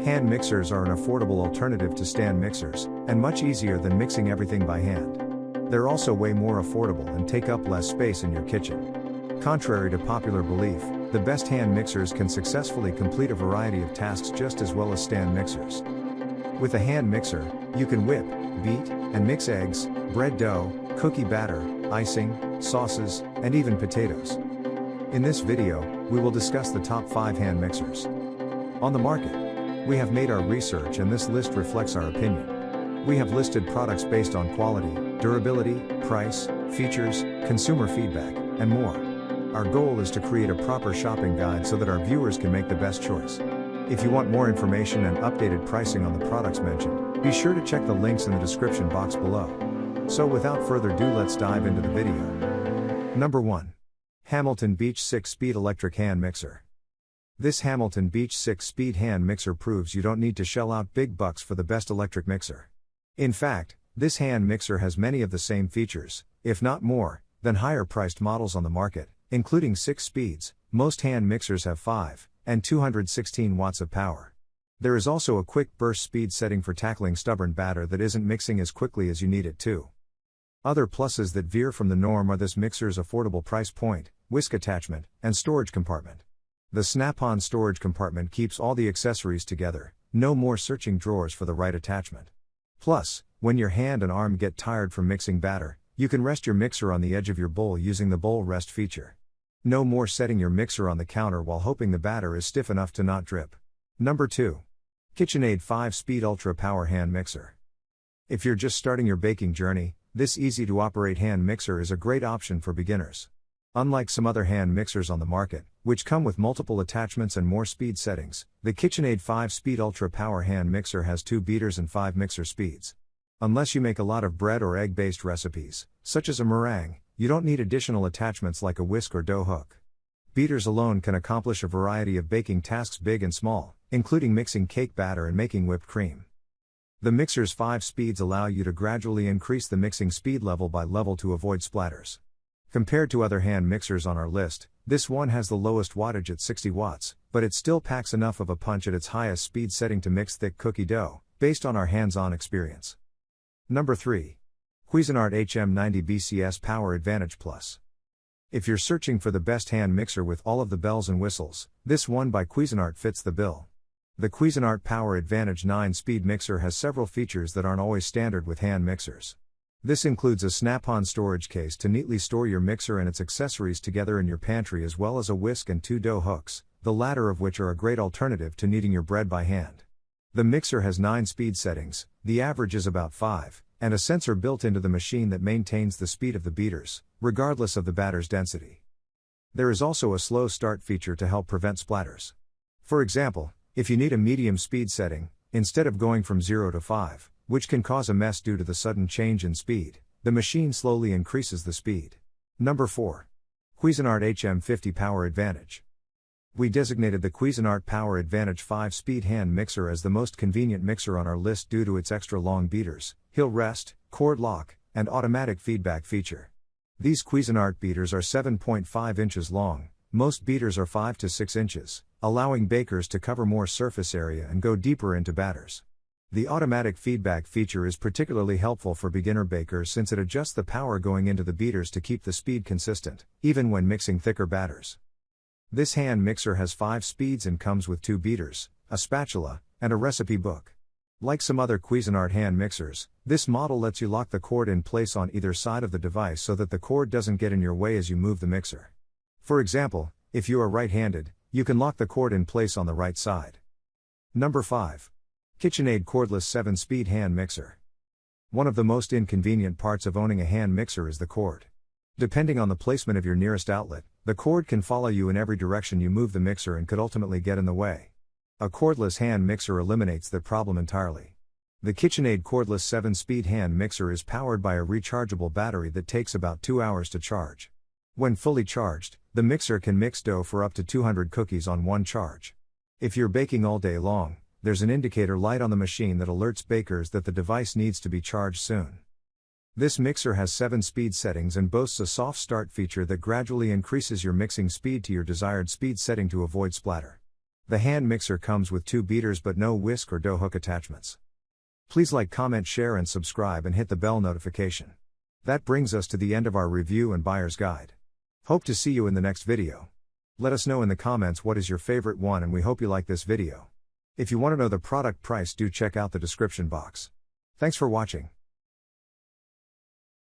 Hand mixers are an affordable alternative to stand mixers, and much easier than mixing everything by hand. They're also way more affordable and take up less space in your kitchen. Contrary to popular belief, the best hand mixers can successfully complete a variety of tasks just as well as stand mixers. With a hand mixer, you can whip, beat, and mix eggs, bread dough, cookie batter, icing, sauces, and even potatoes. In this video, we will discuss the top 5 hand mixers on the market. We have made our research and this list reflects our opinion. We have listed products based on quality, durability, price, features, consumer feedback, and more. Our goal is to create a proper shopping guide so that our viewers can make the best choice. If you want more information and updated pricing on the products mentioned, be sure to check the links in the description box below. So without further ado, let's dive into the video. Number 1. Hamilton Beach 6-Speed Electric Hand Mixer. This Hamilton Beach 6-Speed hand mixer proves you don't need to shell out big bucks for the best electric mixer. In fact, this hand mixer has many of the same features, if not more, than higher priced models on the market, including 6 speeds. Most hand mixers have 5 and 216 watts of power. There is also a quick burst speed setting for tackling stubborn batter that isn't mixing as quickly as you need it to. Other pluses that veer from the norm are this mixer's affordable price point, whisk attachment, and storage compartment. The snap-on storage compartment keeps all the accessories together, no more searching drawers for the right attachment. Plus, when your hand and arm get tired from mixing batter, you can rest your mixer on the edge of your bowl using the bowl rest feature. No more setting your mixer on the counter while hoping the batter is stiff enough to not drip. Number 2. KitchenAid 5-Speed Ultra Power Hand Mixer. If you're just starting your baking journey, this easy-to-operate hand mixer is a great option for beginners. Unlike some other hand mixers on the market, which come with multiple attachments and more speed settings, the KitchenAid 5-Speed Ultra Power Hand Mixer has 2 beaters and 5 mixer speeds. Unless you make a lot of bread or egg-based recipes, such as a meringue, you don't need additional attachments like a whisk or dough hook. Beaters alone can accomplish a variety of baking tasks big and small, including mixing cake batter and making whipped cream. The mixer's 5 speeds allow you to gradually increase the mixing speed level by level to avoid splatters. Compared to other hand mixers on our list, this one has the lowest wattage at 60 watts, but it still packs enough of a punch at its highest speed setting to mix thick cookie dough, based on our hands-on experience. Number 3. Cuisinart HM90 BCS Power Advantage Plus. If you're searching for the best hand mixer with all of the bells and whistles, this one by Cuisinart fits the bill. The Cuisinart Power Advantage 9-speed mixer has several features that aren't always standard with hand mixers. This includes a snap-on storage case to neatly store your mixer and its accessories together in your pantry, as well as a whisk and 2 dough hooks, the latter of which are a great alternative to kneading your bread by hand. The mixer has 9 speed settings, the average is about 5, and a sensor built into the machine that maintains the speed of the beaters, regardless of the batter's density. There is also a slow start feature to help prevent splatters. For example, if you need a medium speed setting, instead of going from 0 to 5, which can cause a mess due to the sudden change in speed, the machine slowly increases the speed. Number 4. Cuisinart HM50 Power Advantage. We designated the Cuisinart Power Advantage 5-speed hand mixer as the most convenient mixer on our list due to its extra long beaters, heel rest, cord lock, and automatic feedback feature. These Cuisinart beaters are 7.5 inches long, most beaters are 5 to 6 inches, allowing bakers to cover more surface area and go deeper into batters. The automatic feedback feature is particularly helpful for beginner bakers since it adjusts the power going into the beaters to keep the speed consistent, even when mixing thicker batters. This hand mixer has 5 speeds and comes with 2 beaters, a spatula, and a recipe book. Like some other Cuisinart hand mixers, this model lets you lock the cord in place on either side of the device so that the cord doesn't get in your way as you move the mixer. For example, if you are right-handed, you can lock the cord in place on the right side. Number 5. KitchenAid Cordless 7-Speed Hand Mixer. One of the most inconvenient parts of owning a hand mixer is the cord. Depending on the placement of your nearest outlet, the cord can follow you in every direction you move the mixer and could ultimately get in the way. A cordless hand mixer eliminates that problem entirely. The KitchenAid Cordless 7-Speed Hand Mixer is powered by a rechargeable battery that takes about 2 hours to charge. When fully charged, the mixer can mix dough for up to 200 cookies on one charge. If you're baking all day long, there's an indicator light on the machine that alerts bakers that the device needs to be charged soon. This mixer has 7 speed settings and boasts a soft start feature that gradually increases your mixing speed to your desired speed setting to avoid splatter. The hand mixer comes with 2 beaters but no whisk or dough hook attachments. Please like, comment, share and subscribe and hit the bell notification. That brings us to the end of our review and buyer's guide. Hope to see you in the next video. Let us know in the comments what is your favorite one, and we hope you like this video. If you want to know the product price, do check out the description box. Thanks for watching.